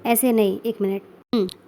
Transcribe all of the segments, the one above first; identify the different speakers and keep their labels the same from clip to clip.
Speaker 1: ऐसे नहीं, एक मिनट।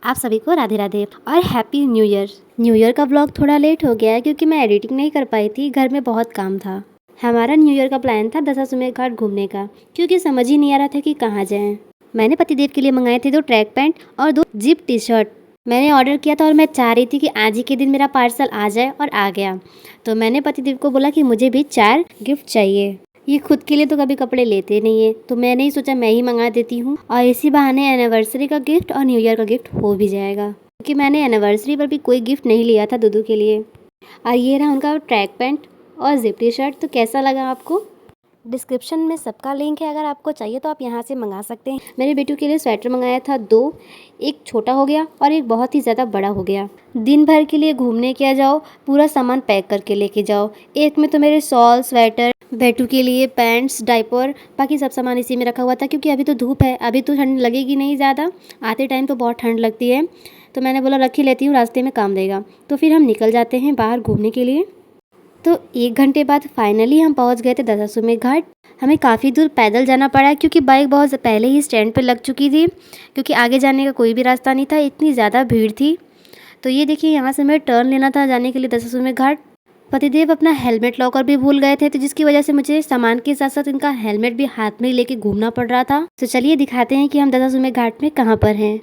Speaker 1: आप सभी को राधे राधे और happy new year. New year का व्लॉग थोड़ा लेट हो गया है क्योंकि मैं एडिटिंग नहीं कर पाई थी, घर में बहुत काम था। हमारा न्यू ईयर का प्लान था दशाश्वमेध घाट घूमने का, क्योंकि समझ ही नहीं आ रहा था कि कहाँ जाएं। मैंने पतिदेव के लिए मंगाए थे 2 ट्रैक पैंट और 2 जिप टी शर्ट। मैंने ऑर्डर किया था और मैं चाह रही थी कि आज ही के दिन मेरा पार्सल आ जाए, और आ गया। तो मैंने पतिदेव को बोला कि मुझे भी 4 गिफ्ट चाहिए। ये खुद के लिए तो कभी कपड़े लेते नहीं है, तो मैंने ही सोचा मैं ही मंगा देती हूँ, और इसी बहाने एनिवर्सरी का गिफ्ट और न्यू ईयर का गिफ्ट हो भी जाएगा, क्योंकि मैंने एनिवर्सरी पर भी कोई गिफ्ट नहीं लिया था दूधू के लिए। और ये रहा उनका ट्रैक पैंट और जिप टी शर्ट। तो कैसा लगा आपको? डिस्क्रिप्शन में सबका लिंक है, अगर आपको चाहिए तो आप यहाँ से मंगा सकते हैं। मेरे बेटू के लिए स्वेटर मंगाया था 2, एक छोटा हो गया और एक बहुत ही ज़्यादा बड़ा हो गया। दिन भर के लिए घूमने क्या जाओ, पूरा सामान पैक करके लेके जाओ। एक में तो मेरे शॉल, स्वेटर, बेटू के लिए पैंट्स, डायपर, बाकी सब सामान इसी में रखा हुआ था, क्योंकि अभी तो धूप है, अभी तो ठंड लगेगी नहीं ज़्यादा, आते टाइम तो बहुत ठंड लगती है। तो मैंने बोला रख ही लेती हूँ, रास्ते में काम देगा। तो फिर हम निकल जाते हैं बाहर घूमने के लिए। तो 1 घंटे बाद फाइनली हम पहुंच गए थे दशाश्वमेध घाट। हमें काफ़ी दूर पैदल जाना पड़ा, क्योंकि बाइक बहुत पहले ही स्टैंड पर लग चुकी थी, क्योंकि आगे जाने का कोई भी रास्ता नहीं था, इतनी ज़्यादा भीड़ थी। तो ये देखिए, यहाँ से हमें टर्न लेना था जाने के लिए दशाश्वमेध घाट। पतिदेव अपना हेलमेट लॉकर भी भूल गए थे, तो जिसकी वजह से मुझे सामान के साथ साथ इनका हेलमेट भी हाथ में लेके घूमना पड़ रहा था। तो चलिए दिखाते हैं कि हम दशाश्वमेध घाट में कहाँ पर हैं।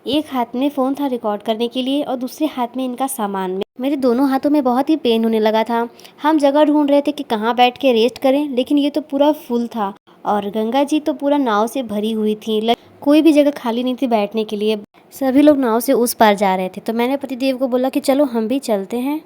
Speaker 1: एक हाथ में फ़ोन था रिकॉर्ड करने के लिए, और दूसरे हाथ में इनका सामान में। मेरे दोनों हाथों में बहुत ही पेन होने लगा था। हम जगह ढूंढ रहे थे कि कहाँ बैठ के रेस्ट करें, लेकिन ये तो पूरा फुल था, और गंगा जी तो पूरा नाव से भरी हुई थी। कोई भी जगह खाली नहीं थी बैठने के लिए। सभी लोग नाव से उस पार जा रहे थे। तो मैंने पतिदेव को बोला कि चलो हम भी चलते हैं।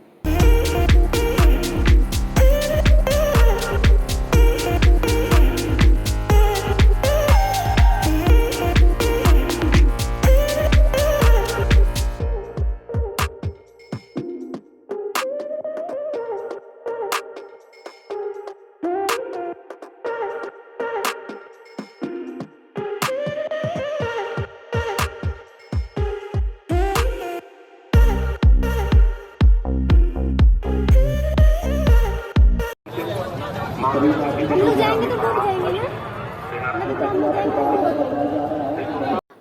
Speaker 1: हम लोग जाएंगे तो डूब जाएंगे ना।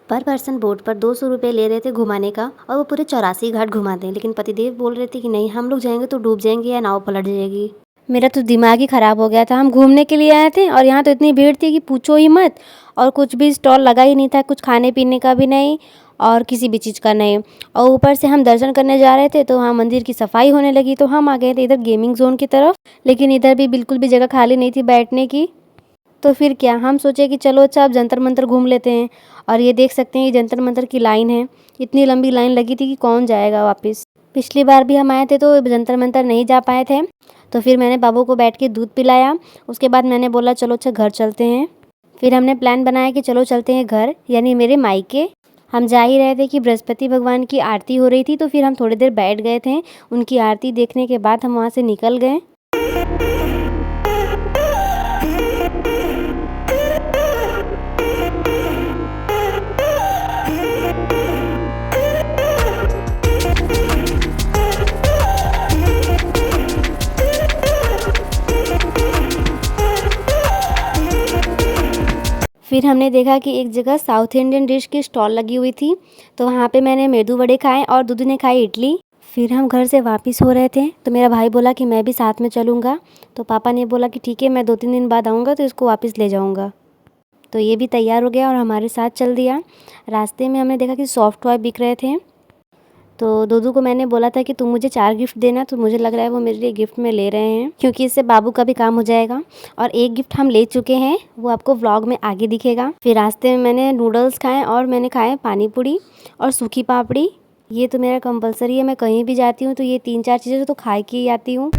Speaker 1: पर पर्सन बोट पर 200 रुपये ले रहे थे घुमाने का, और वो पूरे 84 घाट घुमाते हैं, लेकिन पतिदेव बोल रहे थे कि नहीं, हम लोग जाएंगे तो डूब जाएंगे या नाव पलट जाएगी। मेरा तो दिमाग ही ख़राब हो गया था। हम घूमने के लिए आए थे और यहाँ तो इतनी भीड़ थी कि पूछो ही मत, और कुछ भी स्टॉल लगा ही नहीं था, कुछ खाने पीने का भी नहीं और किसी भी चीज़ का नहीं। और ऊपर से हम दर्शन करने जा रहे थे तो वहाँ मंदिर की सफाई होने लगी, तो हम आ गए थे इधर गेमिंग जोन की तरफ, लेकिन इधर भी बिल्कुल भी जगह खाली नहीं थी बैठने की। तो फिर क्या, हम सोचे कि चलो अच्छा अब जंतर मंतर घूम लेते हैं। और ये देख सकते हैं, ये जंतर मंतर की लाइन है, इतनी लंबी लाइन लगी थी कि कौन जाएगा वापस। पिछली बार भी हम आए थे तो जंतर मंतर नहीं जा पाए थे। तो फिर मैंने बाबू को बैठ के दूध पिलाया। उसके बाद मैंने बोला चलो अच्छा घर चलते हैं। फिर हमने प्लान बनाया कि चलो चलते हैं घर, यानी मेरे मायके। हम जा ही रहे थे कि बृहस्पति भगवान की आरती हो रही थी, तो फिर हम थोड़ी देर बैठ गए थे। उनकी आरती देखने के बाद हम वहाँ से निकल गए। फिर हमने देखा कि एक जगह साउथ इंडियन डिश की स्टॉल लगी हुई थी, तो वहाँ पे मैंने मेदू वड़े खाए और दूधू ने खाई इडली। फिर हम घर से वापस हो रहे थे तो मेरा भाई बोला कि मैं भी साथ में चलूँगा। तो पापा ने बोला कि ठीक है, मैं 2-3 दिन बाद आऊँगा तो इसको वापस ले जाऊँगा। तो ये भी तैयार हो गया और हमारे साथ चल दिया। रास्ते में हमने देखा कि सॉफ्ट टॉय बिक रहे थे। तो दूधू को मैंने बोला था कि तुम मुझे 4 गिफ्ट देना, तो मुझे लग रहा है वो मेरे लिए गिफ्ट में ले रहे हैं, क्योंकि इससे बाबू का भी काम हो जाएगा। और एक गिफ्ट हम ले चुके हैं, वो आपको व्लॉग में आगे दिखेगा। फिर रास्ते में मैंने नूडल्स खाए और मैंने खाए पानी पूरी और सूखी पापड़ी। ये तो मेरा कंपलसरी है, मैं कहीं भी जाती हूँ तो ये 3-4 चीज़ें तो खा के ही आती हूँ।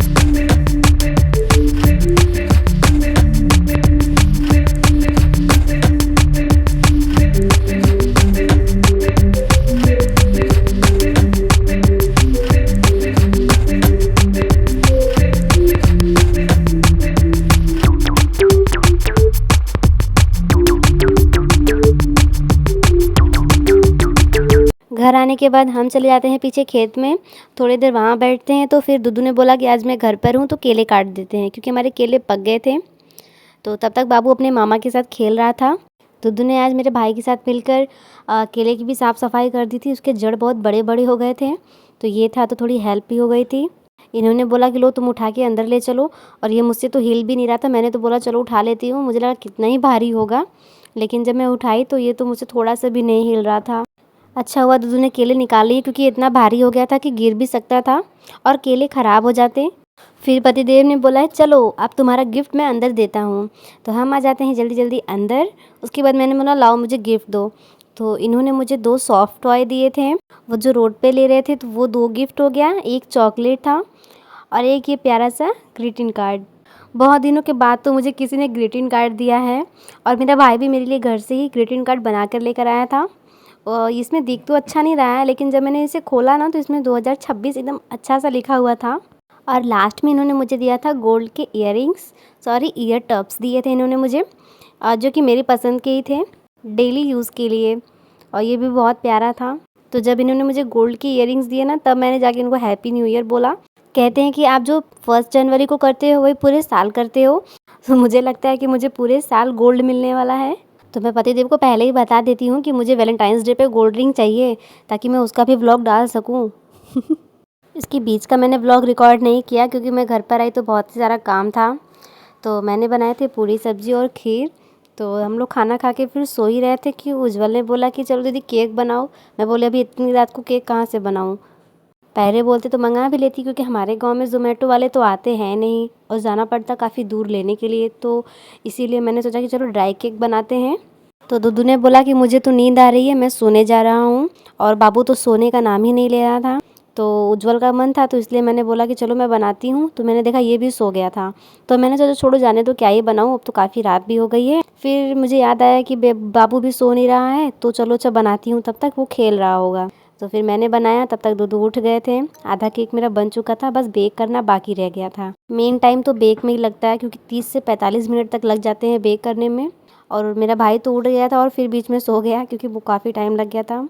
Speaker 1: घर आने के बाद हम चले जाते हैं पीछे खेत में, थोड़ी देर वहाँ बैठते हैं। तो फिर दुद्धू ने बोला कि आज मैं घर पर हूँ तो केले काट देते हैं, क्योंकि हमारे केले पक गए थे। तो तब तक बाबू अपने मामा के साथ खेल रहा था। दुद्धू ने आज मेरे भाई के साथ मिलकर केले की भी साफ़ सफाई कर दी थी। उसके जड़ बहुत बड़े बड़े हो गए थे, तो ये था तो थोड़ी हेल्प भी हो गई थी। इन्होंने बोला कि लो तुम उठा के अंदर ले चलो, और ये मुझसे तो हिल भी नहीं रहा था। मैंने तो बोला चलो उठा लेती हूँ, मुझे लगा कितना ही भारी होगा, लेकिन जब मैं उठाई तो ये तो मुझसे थोड़ा सा भी नहीं हिल रहा था। अच्छा हुआ दुद्धू ने केले निकाल लिए, क्योंकि इतना भारी हो गया था कि गिर भी सकता था और केले ख़राब हो जाते। फिर पतिदेव ने बोला है चलो अब तुम्हारा गिफ्ट मैं अंदर देता हूँ। तो हम आ जाते हैं जल्दी जल्दी अंदर। उसके बाद मैंने बोला लाओ मुझे गिफ्ट दो। तो इन्होंने मुझे 2 सॉफ्ट टॉय दिए थे, वो जो रोड पे ले रहे थे, तो वो 2 गिफ्ट हो गया। एक चॉकलेट था और एक ये प्यारा सा ग्रीटिंग कार्ड। बहुत दिनों के बाद तो मुझे किसी ने ग्रीटिंग कार्ड दिया है, और मेरा भाई भी मेरे लिए घर से ही ग्रीटिंग कार्ड बना कर लेकर आया था। और इसमें दिख तो अच्छा नहीं रहा है, लेकिन जब मैंने इसे खोला ना तो इसमें 2026 एकदम अच्छा सा लिखा हुआ था। और लास्ट में इन्होंने मुझे दिया था गोल्ड के ईयर टप्स दिए थे इन्होंने मुझे, जो कि मेरी पसंद के ही थे डेली यूज़ के लिए, और ये भी बहुत प्यारा था। तो जब इन्होंने मुझे गोल्ड के इयररिंग्स दिए ना, तब मैंने जाके इनको हैप्पी न्यू ईयर बोला। कहते हैं कि आप जो 1 जनवरी को करते हो वही पूरे साल करते हो। तो मुझे लगता है कि मुझे पूरे साल गोल्ड मिलने वाला है। तो मैं पतिदेव को पहले ही बता देती हूँ कि मुझे वैलेंटाइंस डे पे गोल्ड रिंग चाहिए, ताकि मैं उसका भी व्लॉग डाल सकूँ। इसके बीच का मैंने व्लॉग रिकॉर्ड नहीं किया, क्योंकि मैं घर पर आई तो बहुत ही सारा काम था। तो मैंने बनाए थे पूरी सब्जी और खीर। तो हम लोग खाना खा के फिर सो ही रहे थे कि उज्जवल ने बोला कि चलो दीदी केक बनाओ। मैं बोले अभी इतनी रात को केक कहाँ से बनाऊँ, पहले बोलते तो मंगा भी लेती, क्योंकि हमारे गांव में ज़ोमैटो वाले तो आते हैं नहीं और जाना पड़ता काफ़ी दूर लेने के लिए। तो इसीलिए मैंने सोचा कि चलो ड्राई केक बनाते हैं। तो दुद्धू ने बोला कि मुझे तो नींद आ रही है, मैं सोने जा रहा हूँ, और बाबू तो सोने का नाम ही नहीं ले रहा था। तो उज्जवल का मन था, तो इसलिए मैंने बोला कि चलो मैं बनाती हूँ। तो मैंने देखा ये भी सो गया था, तो मैंने सोचा छोड़ो जाने दो, क्या ही बनाऊँ, अब तो काफ़ी रात भी हो गई है। फिर मुझे याद आया कि बाबू भी सो नहीं रहा है, तो चलो अच्छा बनाती हूँ, तब तक वो खेल रहा होगा। तो फिर मैंने बनाया, तब तक दुद्धू उठ गए थे। आधा केक मेरा बन चुका था, बस बेक करना बाकी रह गया था। मेन टाइम तो बेक में ही लगता है, क्योंकि 30 से 45 मिनट तक लग जाते हैं बेक करने में। और मेरा भाई तो उठ गया था और फिर बीच में सो गया, क्योंकि वो काफ़ी टाइम लग गया था।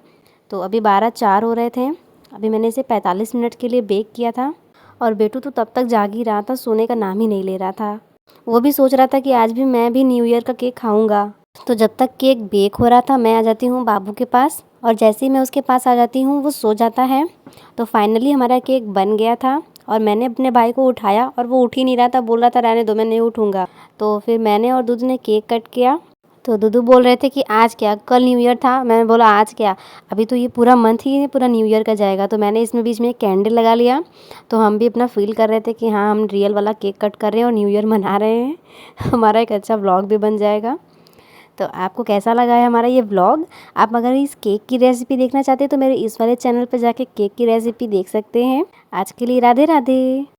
Speaker 1: तो अभी 12:04 हो रहे थे। अभी मैंने इसे 45 मिनट के लिए बेक किया था, और बेटू तो तब तक जाग ही रहा था, सोने का नाम ही नहीं ले रहा था। वो भी सोच रहा था कि आज भी मैं भी न्यू ईयर का केक खाऊंगा। तो जब तक केक बेक हो रहा था, मैं आ जाती हूँ बाबू के पास, और जैसे ही मैं उसके पास आ जाती हूँ वो सो जाता है। तो फाइनली हमारा केक बन गया था, और मैंने अपने भाई को उठाया और वो उठ ही नहीं रहा था, बोल रहा था रहने दो मैं नहीं उठूँगा। तो फिर मैंने और दूध ने केक कट किया। तो दुद्धू बोल रहे थे कि आज क्या, कल न्यू ईयर था। मैंने बोला आज क्या, अभी तो ये पूरा मंथ ही पूरा न्यू ईयर का जाएगा। तो मैंने इसमें बीच में एक कैंडल लगा लिया, तो हम भी अपना फील कर रहे थे कि हाँ हम रियल वाला केक कट कर रहे हैं और न्यू ईयर मना रहे हैं। हमारा एक अच्छा व्लॉग भी बन जाएगा। तो आपको कैसा लगा है हमारा ये व्लॉग? आप अगर इस केक की रेसिपी देखना चाहते हैं तो मेरे इस वाले चैनल पर जाके केक की रेसिपी देख सकते हैं। आज के लिए राधे राधे।